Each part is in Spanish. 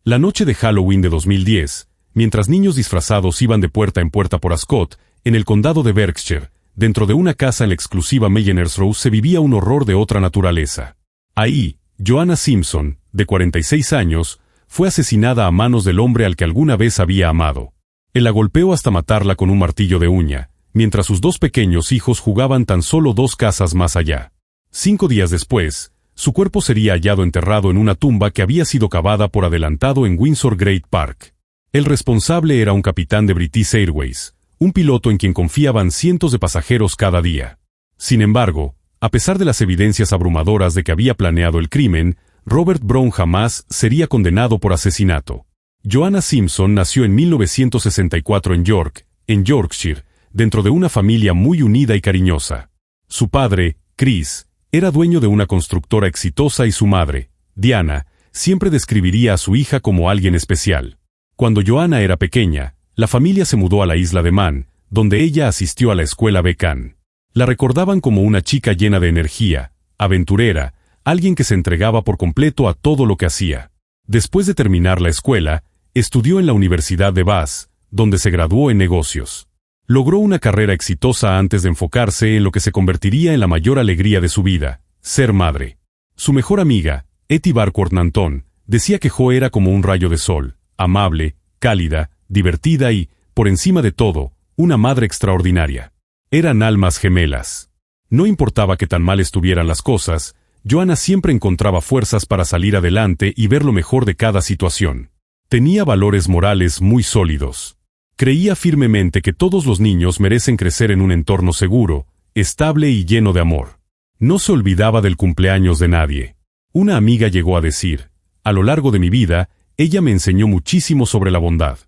La noche de Halloween de 2010, mientras niños disfrazados iban de puerta en puerta por Ascot, en el condado de Berkshire, dentro de una casa en la exclusiva Millionaire's Row se vivía un horror de otra naturaleza. Ahí, Joanna Simpson, de 46 años, fue asesinada a manos del hombre al que alguna vez había amado. Él la golpeó hasta matarla con un martillo de uña, mientras sus dos pequeños hijos jugaban tan solo 2 casas más allá. 5 días después, su cuerpo sería hallado enterrado en una tumba que había sido cavada por adelantado en Windsor Great Park. El responsable era un capitán de British Airways, un piloto en quien confiaban cientos de pasajeros cada día. Sin embargo, a pesar de las evidencias abrumadoras de que había planeado el crimen, Robert Brown jamás sería condenado por asesinato. Joanna Simpson nació en 1964 en York, en Yorkshire, dentro de una familia muy unida y cariñosa. Su padre, Chris, era dueño de una constructora exitosa y su madre, Diana, siempre describiría a su hija como alguien especial. Cuando Joanna era pequeña, la familia se mudó a la isla de Man, donde ella asistió a la escuela Beacon. La recordaban como una chica llena de energía, aventurera, alguien que se entregaba por completo a todo lo que hacía. Después de terminar la escuela, estudió en la Universidad de Bath, donde se graduó en negocios. Logró una carrera exitosa antes de enfocarse en lo que se convertiría en la mayor alegría de su vida, ser madre. Su mejor amiga, Etty Barcourt-Nanton, decía que Jo era como un rayo de sol, amable, cálida, divertida y, por encima de todo, una madre extraordinaria. Eran almas gemelas. No importaba que tan mal estuvieran las cosas, Joanna siempre encontraba fuerzas para salir adelante y ver lo mejor de cada situación. Tenía valores morales muy sólidos. Creía firmemente que todos los niños merecen crecer en un entorno seguro, estable y lleno de amor. No se olvidaba del cumpleaños de nadie. Una amiga llegó a decir, a lo largo de mi vida, ella me enseñó muchísimo sobre la bondad.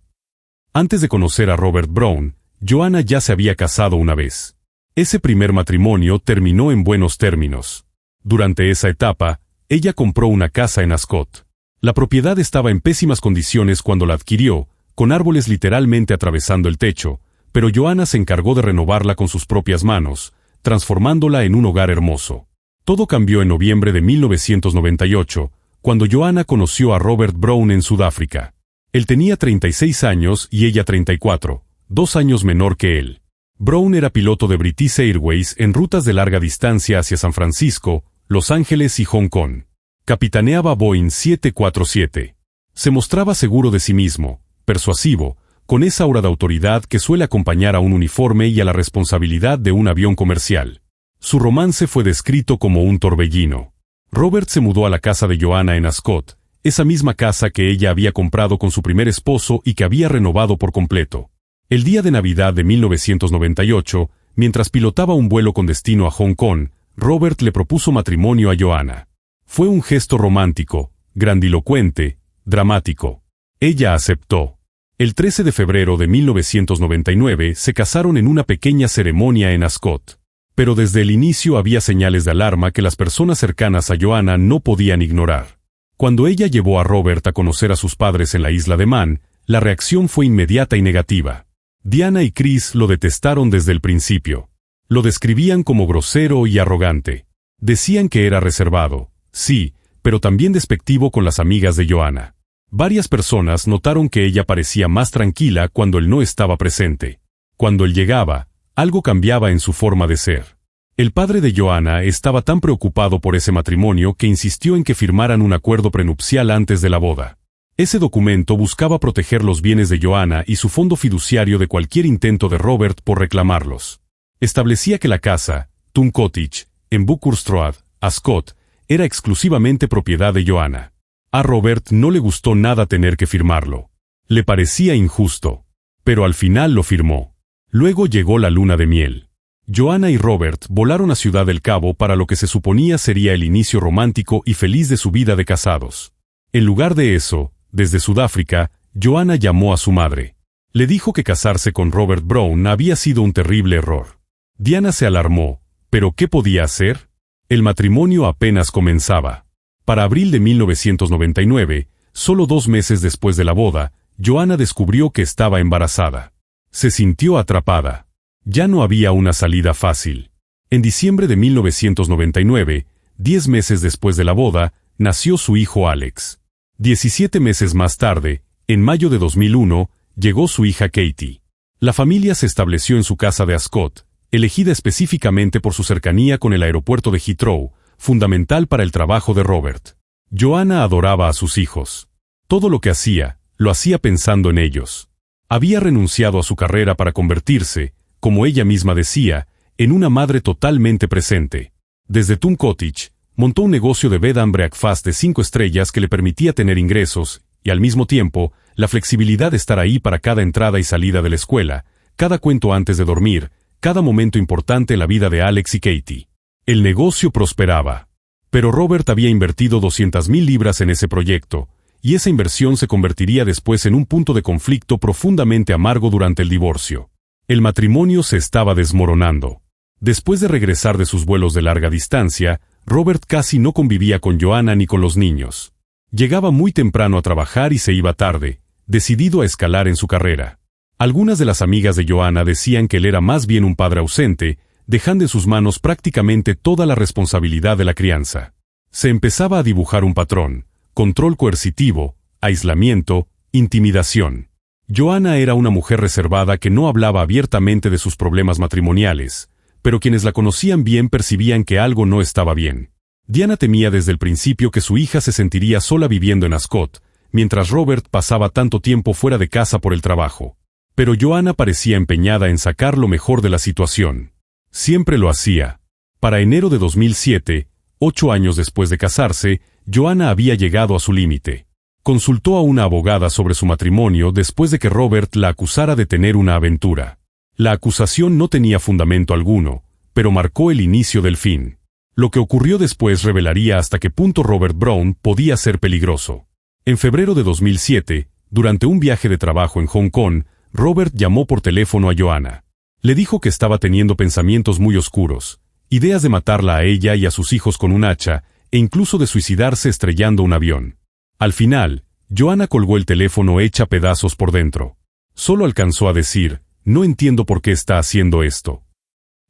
Antes de conocer a Robert Brown, Joanna ya se había casado una vez. Ese primer matrimonio terminó en buenos términos. Durante esa etapa, ella compró una casa en Ascot. La propiedad estaba en pésimas condiciones cuando la adquirió, con árboles literalmente atravesando el techo, pero Joanna se encargó de renovarla con sus propias manos, transformándola en un hogar hermoso. Todo cambió en noviembre de 1998, cuando Joanna conoció a Robert Brown en Sudáfrica. Él tenía 36 años y ella 34, 2 años menor que él. Brown era piloto de British Airways en rutas de larga distancia hacia San Francisco, Los Ángeles y Hong Kong. Capitaneaba Boeing 747. Se mostraba seguro de sí mismo, persuasivo, con esa aura de autoridad que suele acompañar a un uniforme y a la responsabilidad de un avión comercial. Su romance fue descrito como un torbellino. Robert se mudó a la casa de Joanna en Ascot, esa misma casa que ella había comprado con su primer esposo y que había renovado por completo. El día de Navidad de 1998, mientras pilotaba un vuelo con destino a Hong Kong, Robert le propuso matrimonio a Joanna. Fue un gesto romántico, grandilocuente, dramático. Ella aceptó. El 13 de febrero de 1999 se casaron en una pequeña ceremonia en Ascot. Pero desde el inicio había señales de alarma que las personas cercanas a Joanna no podían ignorar. Cuando ella llevó a Robert a conocer a sus padres en la isla de Man, la reacción fue inmediata y negativa. Diana y Chris lo detestaron desde el principio. Lo describían como grosero y arrogante. Decían que era reservado, sí, pero también despectivo con las amigas de Joanna. Varias personas notaron que ella parecía más tranquila cuando él no estaba presente. Cuando él llegaba, algo cambiaba en su forma de ser. El padre de Joanna estaba tan preocupado por ese matrimonio que insistió en que firmaran un acuerdo prenupcial antes de la boda. Ese documento buscaba proteger los bienes de Joanna y su fondo fiduciario de cualquier intento de Robert por reclamarlos. Establecía que la casa, Tun Cottage, en Buckhurst Road, Ascot, era exclusivamente propiedad de Joanna. A Robert no le gustó nada tener que firmarlo. Le parecía injusto. Pero al final lo firmó. Luego llegó la luna de miel. Joanna y Robert volaron a Ciudad del Cabo para lo que se suponía sería el inicio romántico y feliz de su vida de casados. En lugar de eso, desde Sudáfrica, Joanna llamó a su madre. Le dijo que casarse con Robert Brown había sido un terrible error. Diana se alarmó, pero ¿qué podía hacer? El matrimonio apenas comenzaba. Para abril de 1999, solo 2 meses después de la boda, Joanna descubrió que estaba embarazada. Se sintió atrapada. Ya no había una salida fácil. En diciembre de 1999, 10 meses después de la boda, nació su hijo Alex. 17 meses más tarde, en mayo de 2001, llegó su hija Katie. La familia se estableció en su casa de Ascot, elegida específicamente por su cercanía con el aeropuerto de Heathrow, fundamental para el trabajo de Robert. Joanna adoraba a sus hijos. Todo lo que hacía, lo hacía pensando en ellos. Había renunciado a su carrera para convertirse, como ella misma decía, en una madre totalmente presente. Desde Toon Cottage, montó un negocio de bed and breakfast de 5 estrellas que le permitía tener ingresos, y al mismo tiempo, la flexibilidad de estar ahí para cada entrada y salida de la escuela, cada cuento antes de dormir, cada momento importante en la vida de Alex y Katie. El negocio prosperaba. Pero Robert había invertido 200,000 libras en ese proyecto, y esa inversión se convertiría después en un punto de conflicto profundamente amargo durante el divorcio. El matrimonio se estaba desmoronando. Después de regresar de sus vuelos de larga distancia, Robert casi no convivía con Joanna ni con los niños. Llegaba muy temprano a trabajar y se iba tarde, decidido a escalar en su carrera. Algunas de las amigas de Joanna decían que él era más bien un padre ausente, dejando en sus manos prácticamente toda la responsabilidad de la crianza. Se empezaba a dibujar un patrón: control coercitivo, aislamiento, intimidación. Joanna era una mujer reservada que no hablaba abiertamente de sus problemas matrimoniales, pero quienes la conocían bien percibían que algo no estaba bien. Diana temía desde el principio que su hija se sentiría sola viviendo en Ascot, mientras Robert pasaba tanto tiempo fuera de casa por el trabajo. Pero Joanna parecía empeñada en sacar lo mejor de la situación. Siempre lo hacía. Para enero de 2007, 8 años después de casarse, Joanna había llegado a su límite. Consultó a una abogada sobre su matrimonio después de que Robert la acusara de tener una aventura. La acusación no tenía fundamento alguno, pero marcó el inicio del fin. Lo que ocurrió después revelaría hasta qué punto Robert Brown podía ser peligroso. En febrero de 2007, durante un viaje de trabajo en Hong Kong, Robert llamó por teléfono a Joanna. Le dijo que estaba teniendo pensamientos muy oscuros, ideas de matarla a ella y a sus hijos con un hacha, e incluso de suicidarse estrellando un avión. Al final, Joanna colgó el teléfono hecha pedazos por dentro. Solo alcanzó a decir: «No entiendo por qué está haciendo esto».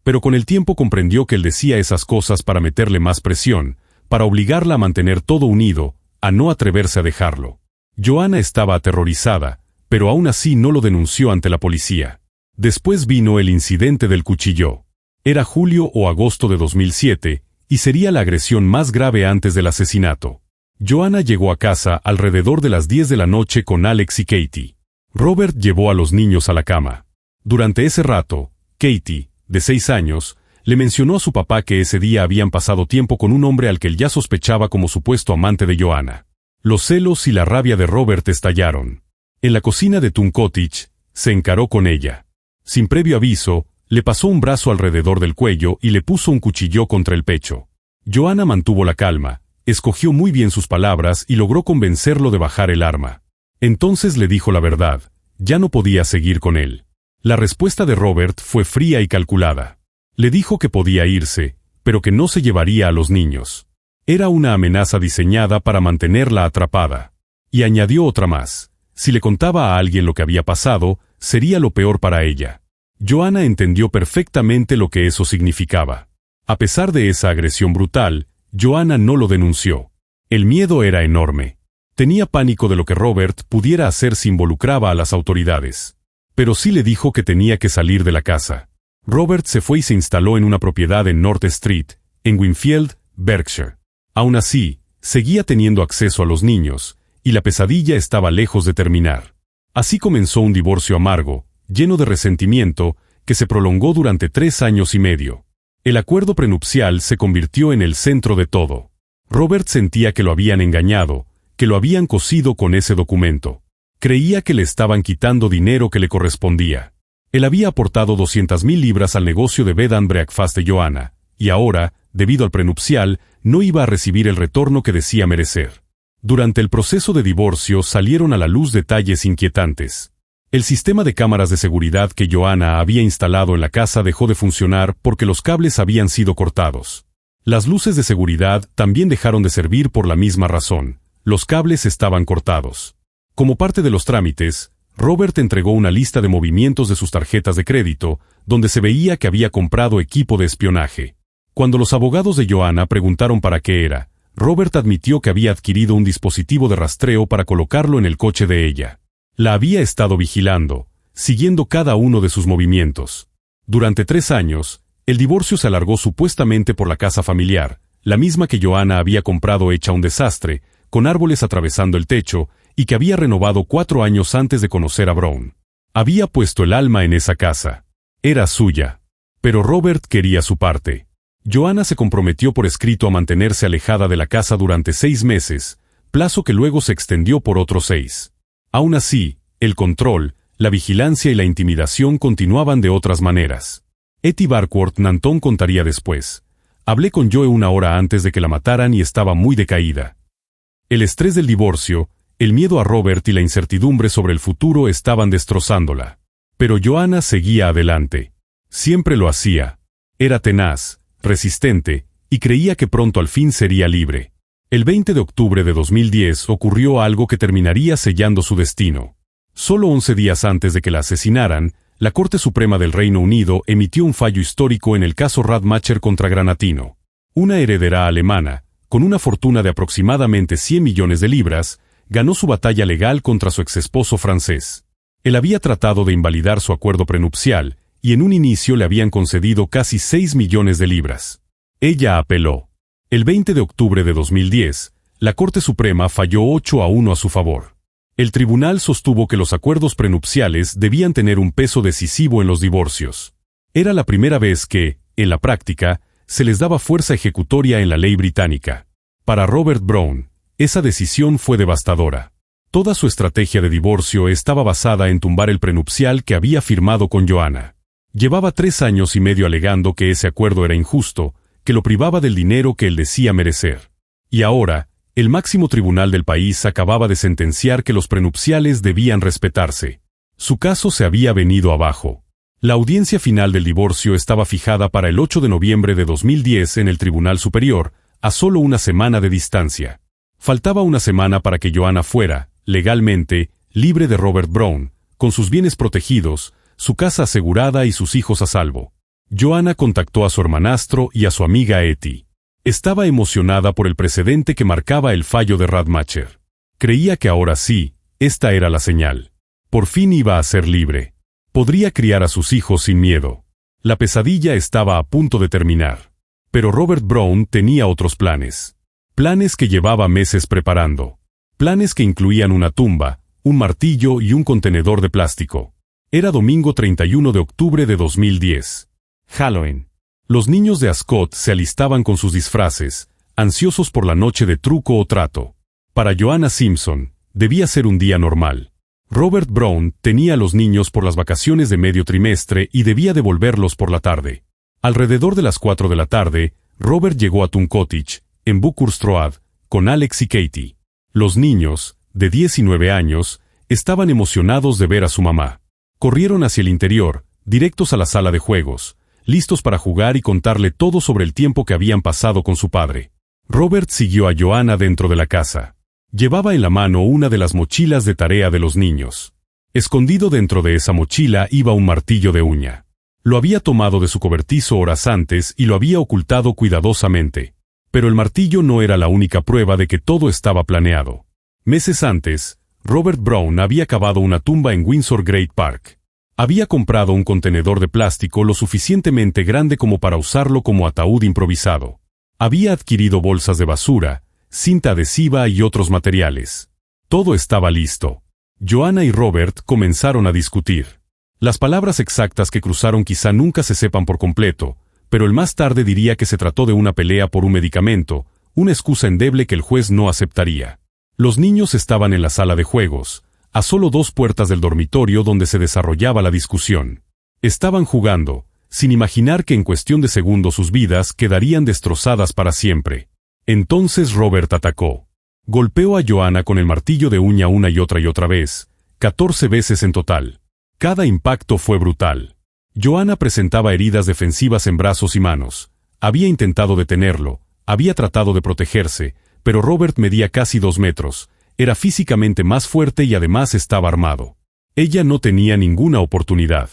Pero con el tiempo comprendió que él decía esas cosas para meterle más presión, para obligarla a mantener todo unido, a no atreverse a dejarlo. Joanna estaba aterrorizada, pero aún así no lo denunció ante la policía. Después vino el incidente del cuchillo. Era julio o agosto de 2007, y sería la agresión más grave antes del asesinato. Joanna llegó a casa alrededor de las 10 de la noche con Alex y Katie. Robert llevó a los niños a la cama. Durante ese rato, Katie, de 6 años, le mencionó a su papá que ese día habían pasado tiempo con un hombre al que él ya sospechaba como supuesto amante de Joanna. Los celos y la rabia de Robert estallaron. En la cocina de Toon Cottage, se encaró con ella. Sin previo aviso, le pasó un brazo alrededor del cuello y le puso un cuchillo contra el pecho. Joanna mantuvo la calma, escogió muy bien sus palabras y logró convencerlo de bajar el arma. Entonces le dijo la verdad: ya no podía seguir con él. La respuesta de Robert fue fría y calculada. Le dijo que podía irse, pero que no se llevaría a los niños. Era una amenaza diseñada para mantenerla atrapada. Y añadió otra más: si le contaba a alguien lo que había pasado, sería lo peor para ella. Joanna entendió perfectamente lo que eso significaba. A pesar de esa agresión brutal, Joanna no lo denunció. El miedo era enorme. Tenía pánico de lo que Robert pudiera hacer si involucraba a las autoridades. Pero sí le dijo que tenía que salir de la casa. Robert se fue y se instaló en una propiedad en North Street, en Winfield, Berkshire. Aún así, seguía teniendo acceso a los niños, y la pesadilla estaba lejos de terminar. Así comenzó un divorcio amargo, lleno de resentimiento, que se prolongó durante 3 años y medio. El acuerdo prenupcial se convirtió en el centro de todo. Robert sentía que lo habían engañado, que lo habían cosido con ese documento. Creía que le estaban quitando dinero que le correspondía. Él había aportado 200,000 libras al negocio de bed and breakfast de Joanna, y ahora, debido al prenupcial, no iba a recibir el retorno que decía merecer. Durante el proceso de divorcio salieron a la luz detalles inquietantes. El sistema de cámaras de seguridad que Joanna había instalado en la casa dejó de funcionar porque los cables habían sido cortados. Las luces de seguridad también dejaron de servir por la misma razón: los cables estaban cortados. Como parte de los trámites, Robert entregó una lista de movimientos de sus tarjetas de crédito, donde se veía que había comprado equipo de espionaje. Cuando los abogados de Joanna preguntaron para qué era, Robert admitió que había adquirido un dispositivo de rastreo para colocarlo en el coche de ella. La había estado vigilando, siguiendo cada uno de sus movimientos. Durante 3 años, el divorcio se alargó supuestamente por la casa familiar, la misma que Joanna había comprado hecha un desastre, con árboles atravesando el techo, y que había renovado 4 años antes de conocer a Brown. Había puesto el alma en esa casa. Era suya. Pero Robert quería su parte. Joanna se comprometió por escrito a mantenerse alejada de la casa durante 6 meses, plazo que luego se extendió por otros 6. Aún así, el control, la vigilancia y la intimidación continuaban de otras maneras. Etty Barkworth Nanton contaría después. Hablé con Joe 1 hora antes de que la mataran y estaba muy decaída. El estrés del divorcio, el miedo a Robert y la incertidumbre sobre el futuro estaban destrozándola. Pero Joanna seguía adelante. Siempre lo hacía. Era tenaz, resistente, y creía que pronto al fin sería libre. El 20 de octubre de 2010 ocurrió algo que terminaría sellando su destino. Solo 11 días antes de que la asesinaran, la Corte Suprema del Reino Unido emitió un fallo histórico en el caso Radmacher contra Granatino. Una heredera alemana, con una fortuna de aproximadamente 100 millones de libras, ganó su batalla legal contra su exesposo francés. Él había tratado de invalidar su acuerdo prenupcial, y en un inicio le habían concedido casi 6 millones de libras. Ella apeló. El 20 de octubre de 2010, la Corte Suprema falló 8-1 a su favor. El tribunal sostuvo que los acuerdos prenupciales debían tener un peso decisivo en los divorcios. Era la primera vez que, en la práctica, se les daba fuerza ejecutoria en la ley británica. Para Robert Brown, esa decisión fue devastadora. Toda su estrategia de divorcio estaba basada en tumbar el prenupcial que había firmado con Joanna. Llevaba 3 años y medio alegando que ese acuerdo era injusto, que lo privaba del dinero que él decía merecer. Y ahora, el máximo tribunal del país acababa de sentenciar que los prenupciales debían respetarse. Su caso se había venido abajo. La audiencia final del divorcio estaba fijada para el 8 de noviembre de 2010 en el Tribunal Superior, a solo una semana de distancia. Faltaba una semana para que Joanna fuera, legalmente, libre de Robert Brown, con sus bienes protegidos, su casa asegurada y sus hijos a salvo. Joanna contactó a su hermanastro y a su amiga Etty. Estaba emocionada por el precedente que marcaba el fallo de Radmacher. Creía que ahora sí, esta era la señal. Por fin iba a ser libre. Podría criar a sus hijos sin miedo. La pesadilla estaba a punto de terminar. Pero Robert Brown tenía otros planes. Planes que llevaba meses preparando. Planes que incluían una tumba, un martillo y un contenedor de plástico. Era domingo 31 de octubre de 2010. Halloween. Los niños de Ascot se alistaban con sus disfraces, ansiosos por la noche de truco o trato. Para Joanna Simpson, debía ser un día normal. Robert Brown tenía a los niños por las vacaciones de medio trimestre y debía devolverlos por la tarde. Alrededor de las 4 de la tarde, Robert llegó a Tun Cottage, en Buckhurst Road, con Alex y Katie. Los niños, de 19 años, estaban emocionados de ver a su mamá. Corrieron hacia el interior, directos a la sala de juegos, listos para jugar y contarle todo sobre el tiempo que habían pasado con su padre. Robert siguió a Joanna dentro de la casa. Llevaba en la mano una de las mochilas de tarea de los niños. Escondido dentro de esa mochila iba un martillo de uña. Lo había tomado de su cobertizo horas antes y lo había ocultado cuidadosamente. Pero el martillo no era la única prueba de que todo estaba planeado. Meses antes, Robert Brown había cavado una tumba en Windsor Great Park. Había comprado un contenedor de plástico lo suficientemente grande como para usarlo como ataúd improvisado. Había adquirido bolsas de basura, cinta adhesiva y otros materiales. Todo estaba listo. Joanna y Robert comenzaron a discutir. Las palabras exactas que cruzaron quizá nunca se sepan por completo, pero él más tarde diría que se trató de una pelea por un medicamento, una excusa endeble que el juez no aceptaría. Los niños estaban en la sala de juegos, a solo 2 puertas del dormitorio donde se desarrollaba la discusión. Estaban jugando, sin imaginar que en cuestión de segundos sus vidas quedarían destrozadas para siempre. Entonces Robert atacó. Golpeó a Joanna con el martillo de uña una y otra vez, 14 veces en total. Cada impacto fue brutal. Joanna presentaba heridas defensivas en brazos y manos. Había intentado detenerlo, había tratado de protegerse, pero Robert medía casi 2 metros, era físicamente más fuerte y además estaba armado. Ella no tenía ninguna oportunidad.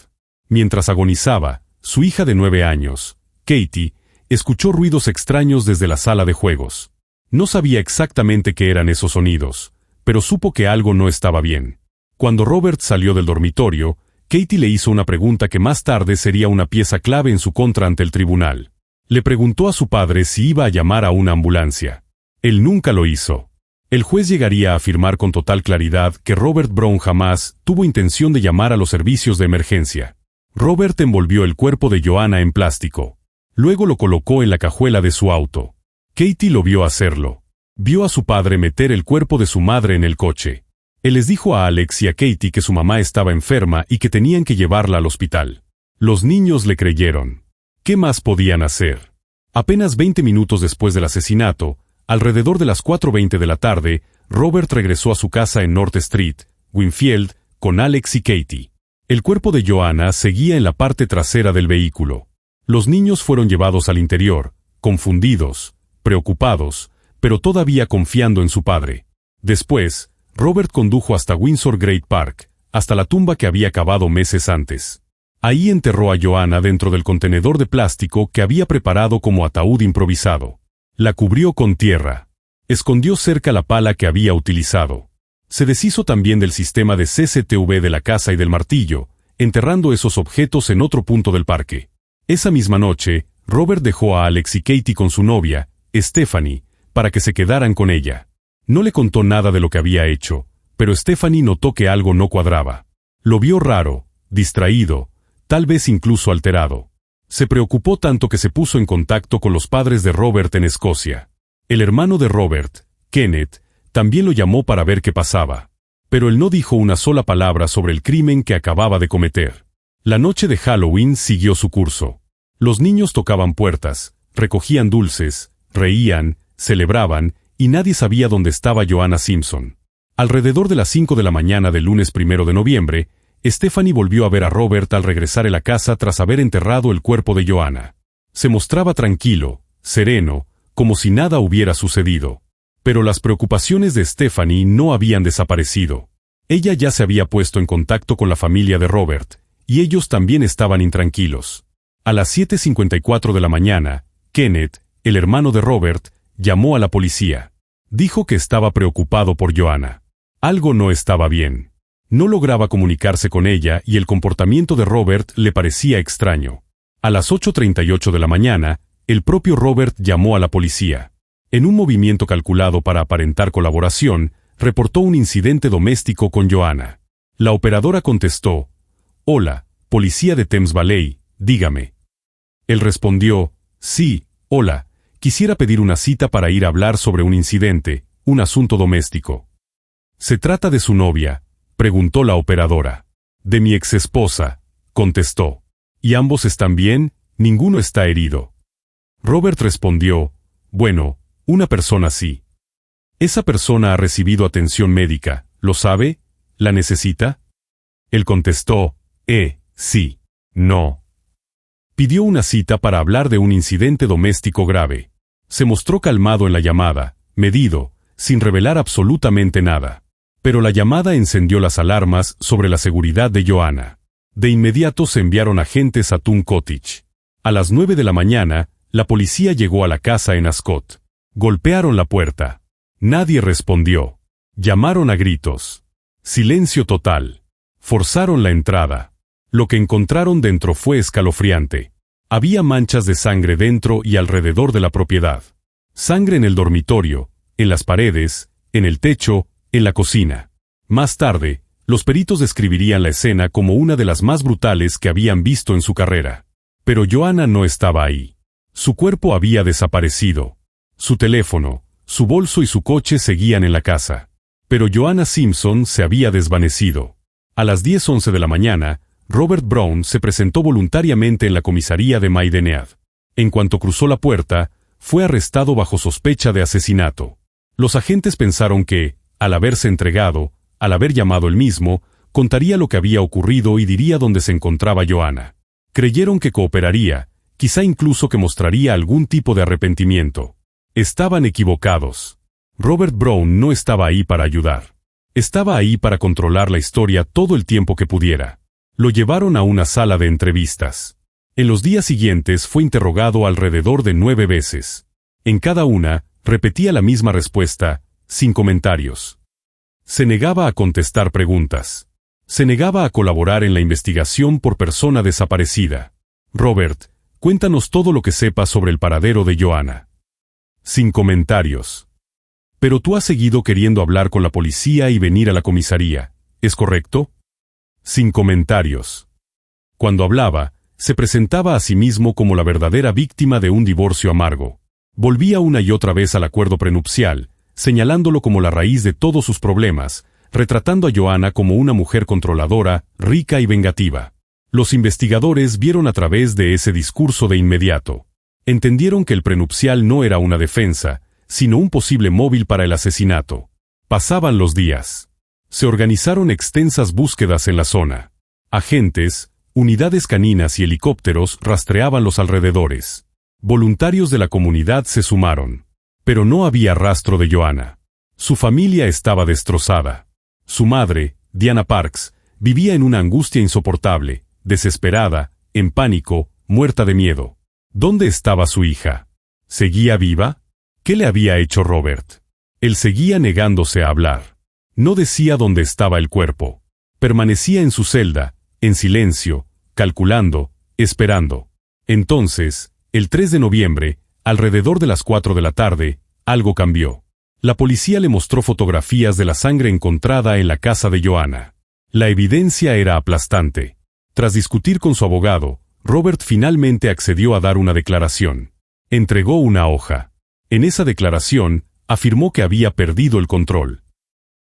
Mientras agonizaba, su hija de 9 años, Katie, escuchó ruidos extraños desde la sala de juegos. No sabía exactamente qué eran esos sonidos, pero supo que algo no estaba bien. Cuando Robert salió del dormitorio, Katie le hizo una pregunta que más tarde sería una pieza clave en su contra ante el tribunal. Le preguntó a su padre si iba a llamar a una ambulancia. Él nunca lo hizo. El juez llegaría a afirmar con total claridad que Robert Brown jamás tuvo intención de llamar a los servicios de emergencia. Robert envolvió el cuerpo de Joanna en plástico. Luego lo colocó en la cajuela de su auto. Katie lo vio hacerlo. Vio a su padre meter el cuerpo de su madre en el coche. Él les dijo a Alex y a Katie que su mamá estaba enferma y que tenían que llevarla al hospital. Los niños le creyeron. ¿Qué más podían hacer? Apenas 20 minutos después del asesinato, alrededor de las 4:20 de la tarde, Robert regresó a su casa en North Street, Winfield, con Alex y Katie. El cuerpo de Joanna seguía en la parte trasera del vehículo. Los niños fueron llevados al interior, confundidos, preocupados, pero todavía confiando en su padre. Después, Robert condujo hasta Windsor Great Park, hasta la tumba que había cavado meses antes. Ahí enterró a Joanna dentro del contenedor de plástico que había preparado como ataúd improvisado. La cubrió con tierra. Escondió cerca la pala que había utilizado. Se deshizo también del sistema de CCTV de la casa y del martillo, enterrando esos objetos en otro punto del parque. Esa misma noche, Robert dejó a Alex y Katie con su novia, Stephanie, para que se quedaran con ella. No le contó nada de lo que había hecho, pero Stephanie notó que algo no cuadraba. Lo vio raro, distraído, tal vez incluso alterado. Se preocupó tanto que se puso en contacto con los padres de Robert en Escocia. El hermano de Robert, Kenneth, también lo llamó para ver qué pasaba. Pero él no dijo una sola palabra sobre el crimen que acababa de cometer. La noche de Halloween siguió su curso. Los niños tocaban puertas, recogían dulces, reían, celebraban, y nadie sabía dónde estaba Joanna Simpson. Alrededor de las 5 de la mañana del lunes 1 de noviembre, Stephanie volvió a ver a Robert al regresar a la casa tras haber enterrado el cuerpo de Joanna. Se mostraba tranquilo, sereno, como si nada hubiera sucedido. Pero las preocupaciones de Stephanie no habían desaparecido. Ella ya se había puesto en contacto con la familia de Robert, y ellos también estaban intranquilos. A las 7:54 de la mañana, Kenneth, el hermano de Robert, llamó a la policía. Dijo que estaba preocupado por Joanna. Algo no estaba bien. No lograba comunicarse con ella y el comportamiento de Robert le parecía extraño. A las 8:38 de la mañana, el propio Robert llamó a la policía. En un movimiento calculado para aparentar colaboración, reportó un incidente doméstico con Joanna. La operadora contestó: «Hola, policía de Thames Valley, dígame». Él respondió: «Sí, hola, quisiera pedir una cita para ir a hablar sobre un incidente, un asunto doméstico». «¿Se trata de su novia?», preguntó la operadora. «De mi exesposa», contestó. «¿Y ambos están bien? Ninguno está herido». Robert respondió: «Bueno, una persona sí». «Esa persona ha recibido atención médica, ¿lo sabe? ¿La necesita?». Él contestó: sí, no». Pidió una cita para hablar de un incidente doméstico grave. Se mostró calmado en la llamada, medido, sin revelar absolutamente nada. Pero la llamada encendió las alarmas sobre la seguridad de Joanna. De inmediato se enviaron agentes a Toon Cottage. A las 9 de la mañana, la policía llegó a la casa en Ascot. Golpearon la puerta. Nadie respondió. Llamaron a gritos. Silencio total. Forzaron la entrada. Lo que encontraron dentro fue escalofriante. Había manchas de sangre dentro y alrededor de la propiedad. Sangre en el dormitorio, en las paredes, en el techo, en la cocina. Más tarde, los peritos describirían la escena como una de las más brutales que habían visto en su carrera. Pero Joanna no estaba ahí. Su cuerpo había desaparecido. Su teléfono, su bolso y su coche seguían en la casa. Pero Joanna Simpson se había desvanecido. A las 10:11 de la mañana, Robert Brown se presentó voluntariamente en la comisaría de Maidenhead. En cuanto cruzó la puerta, fue arrestado bajo sospecha de asesinato. Los agentes pensaron que, al haberse entregado, al haber llamado él mismo, contaría lo que había ocurrido y diría dónde se encontraba Joanna. Creyeron que cooperaría, quizá incluso que mostraría algún tipo de arrepentimiento. Estaban equivocados. Robert Brown no estaba ahí para ayudar. Estaba ahí para controlar la historia todo el tiempo que pudiera. Lo llevaron a una sala de entrevistas. En los días siguientes fue interrogado alrededor de 9 veces. En cada una, Repetía la misma respuesta, sin comentarios. Se negaba a contestar preguntas. Se negaba a colaborar en la investigación por persona desaparecida. Robert, cuéntanos todo lo que sepas sobre el paradero de Joanna. Sin comentarios. Pero tú has seguido queriendo hablar con la policía y venir a la comisaría, ¿es correcto? Sin comentarios. Cuando hablaba, se presentaba a sí mismo como la verdadera víctima de un divorcio amargo. Volvía una y otra vez al acuerdo prenupcial, señalándolo como la raíz de todos sus problemas, retratando a Joanna como una mujer controladora, rica y vengativa. Los investigadores vieron a través de ese discurso de inmediato. Entendieron que el prenupcial no era una defensa, sino un posible móvil para el asesinato. Pasaban los días. Se organizaron extensas búsquedas en la zona. Agentes, unidades caninas y helicópteros rastreaban los alrededores. Voluntarios de la comunidad se sumaron. Pero no había rastro de Joanna. Su familia estaba destrozada. Su madre, Diana Parks, vivía en una angustia insoportable, desesperada, en pánico, muerta de miedo. ¿Dónde estaba su hija? ¿Seguía viva? ¿Qué le había hecho Robert? Él seguía negándose a hablar. No decía dónde estaba el cuerpo. Permanecía en su celda, en silencio, calculando, esperando. Entonces, el 3 de noviembre, alrededor de las 4 de la tarde, algo cambió. La policía le mostró fotografías de la sangre encontrada en la casa de Joanna. La evidencia era aplastante. Tras discutir con su abogado, Robert finalmente accedió a dar una declaración. Entregó una hoja. En esa declaración, afirmó que había perdido el control.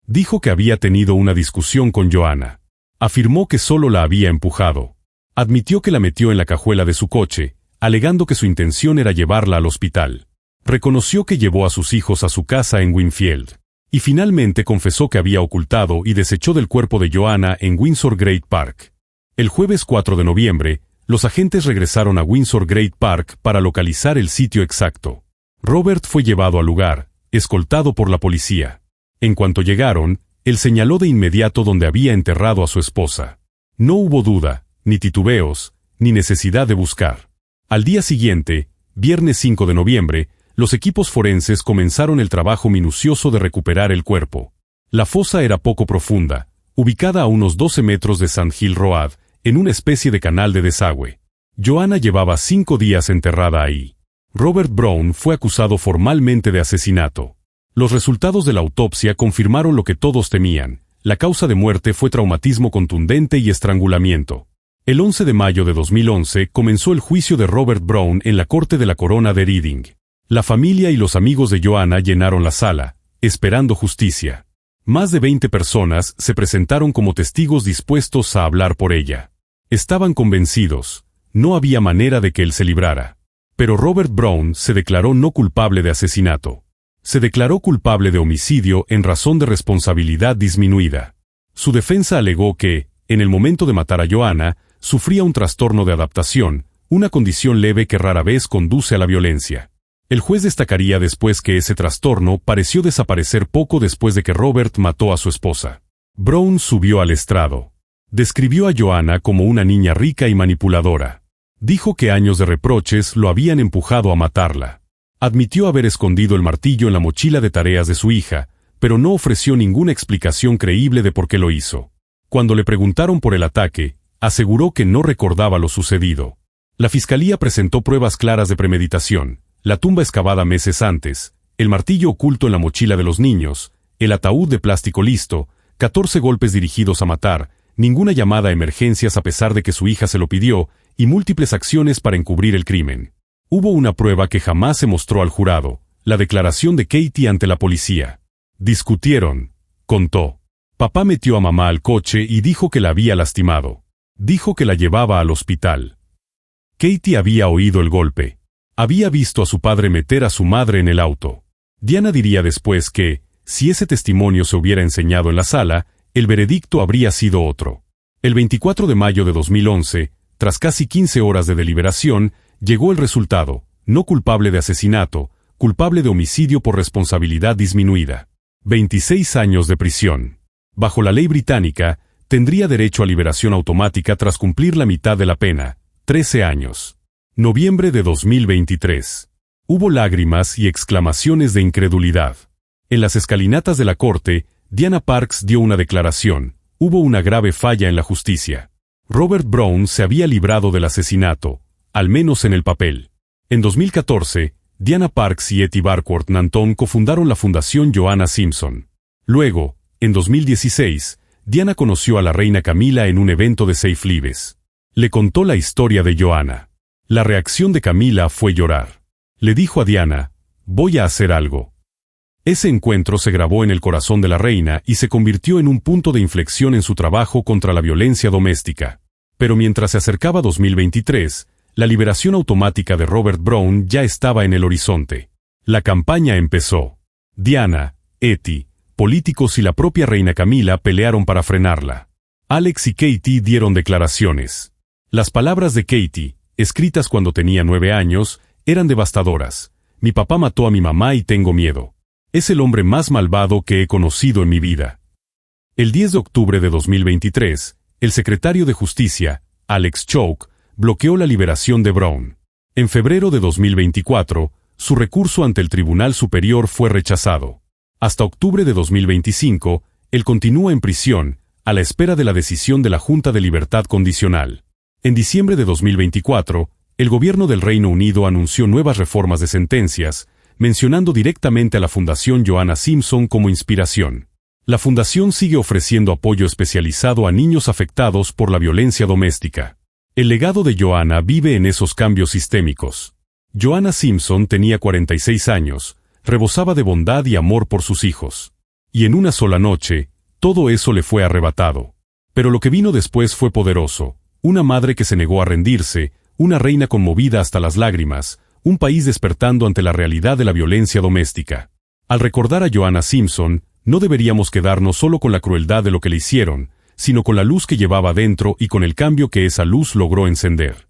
Dijo que había tenido una discusión con Joanna. Afirmó que solo la había empujado. Admitió que la metió en la cajuela de su coche, alegando que su intención era llevarla al hospital. Reconoció que llevó a sus hijos a su casa en Winfield. Y finalmente confesó que había ocultado y desechó del cuerpo de Joanna en Windsor Great Park. El jueves 4 de noviembre, los agentes regresaron a Windsor Great Park para localizar el sitio exacto. Robert fue llevado al lugar, escoltado por la policía. En cuanto llegaron, él señaló de inmediato donde había enterrado a su esposa. No hubo duda, ni titubeos, ni necesidad de buscar. Al día siguiente, viernes 5 de noviembre, los equipos forenses comenzaron el trabajo minucioso de recuperar el cuerpo. La fosa era poco profunda, ubicada a unos 12 metros de Sand Hill Road, en una especie de canal de desagüe. Joanna llevaba 5 días enterrada ahí. Robert Brown fue acusado formalmente de asesinato. Los resultados de la autopsia confirmaron lo que todos temían. La causa de muerte fue traumatismo contundente y estrangulamiento. El 11 de mayo de 2011 comenzó el juicio de Robert Brown en la Corte de la Corona de Reading. La familia y los amigos de Joanna llenaron la sala, esperando justicia. Más de 20 personas se presentaron como testigos dispuestos a hablar por ella. Estaban convencidos, no había manera de que él se librara. Pero Robert Brown se declaró no culpable de asesinato. Se declaró culpable de homicidio en razón de responsabilidad disminuida. Su defensa alegó que, en el momento de matar a Joanna, sufría un trastorno de adaptación, una condición leve que rara vez conduce a la violencia. El juez destacaría después que ese trastorno pareció desaparecer poco después de que Robert mató a su esposa. Brown subió al estrado. Describió a Joanna como una niña rica y manipuladora. Dijo que años de reproches lo habían empujado a matarla. Admitió haber escondido el martillo en la mochila de tareas de su hija, pero no ofreció ninguna explicación creíble de por qué lo hizo. Cuando le preguntaron por el ataque, aseguró que no recordaba lo sucedido. La fiscalía presentó pruebas claras de premeditación, la tumba excavada meses antes, el martillo oculto en la mochila de los niños, el ataúd de plástico listo, 14 golpes dirigidos a matar, ninguna llamada a emergencias a pesar de que su hija se lo pidió, y múltiples acciones para encubrir el crimen. Hubo una prueba que jamás se mostró al jurado, la declaración de Katie ante la policía. Discutieron, contó. Papá metió a mamá al coche y dijo que la había lastimado. Dijo que la llevaba al hospital. Katie había oído el golpe. Había visto a su padre meter a su madre en el auto. Diana diría después que, si ese testimonio se hubiera enseñado en la sala, el veredicto habría sido otro. El 24 de mayo de 2011, tras casi 15 horas de deliberación, llegó el resultado: no culpable de asesinato, culpable de homicidio por responsabilidad disminuida. 26 años de prisión. Bajo la ley británica, tendría derecho a liberación automática tras cumplir la mitad de la pena, 13 años. Noviembre de 2023. Hubo lágrimas y exclamaciones de incredulidad. En las escalinatas de la corte, Diana Parks dio una declaración: hubo una grave falla en la justicia. Robert Brown se había librado del asesinato, al menos en el papel. En 2014, Diana Parks y Etty Barkworth Nanton cofundaron la Fundación Joanna Simpson. Luego, en 2016, Diana conoció a la reina Camila en un evento de Safe Lives. Le contó la historia de Joanna. La reacción de Camila fue llorar. Le dijo a Diana: voy a hacer algo. Ese encuentro se grabó en el corazón de la reina y se convirtió en un punto de inflexión en su trabajo contra la violencia doméstica. Pero mientras se acercaba 2023, la liberación automática de Robert Brown ya estaba en el horizonte. La campaña empezó. Diana, Etty, políticos y la propia reina Camila pelearon para frenarla. Alex y Katie dieron declaraciones. Las palabras de Katie, escritas cuando tenía 9 años, eran devastadoras. Mi papá mató a mi mamá y tengo miedo. Es el hombre más malvado que he conocido en mi vida. El 10 de octubre de 2023, el secretario de Justicia, Alex Choke, bloqueó la liberación de Brown. En febrero de 2024, su recurso ante el Tribunal Superior fue rechazado. Hasta octubre de 2025, él continúa en prisión, a la espera de la decisión de la Junta de Libertad Condicional. En diciembre de 2024, el gobierno del Reino Unido anunció nuevas reformas de sentencias, mencionando directamente a la Fundación Joanna Simpson como inspiración. La fundación sigue ofreciendo apoyo especializado a niños afectados por la violencia doméstica. El legado de Joanna vive en esos cambios sistémicos. Joanna Simpson tenía 46 años, rebosaba de bondad y amor por sus hijos. Y en una sola noche, todo eso le fue arrebatado. Pero lo que vino después fue poderoso: una madre que se negó a rendirse, una reina conmovida hasta las lágrimas, un país despertando ante la realidad de la violencia doméstica. Al recordar a Joanna Simpson, no deberíamos quedarnos solo con la crueldad de lo que le hicieron, sino con la luz que llevaba dentro y con el cambio que esa luz logró encender.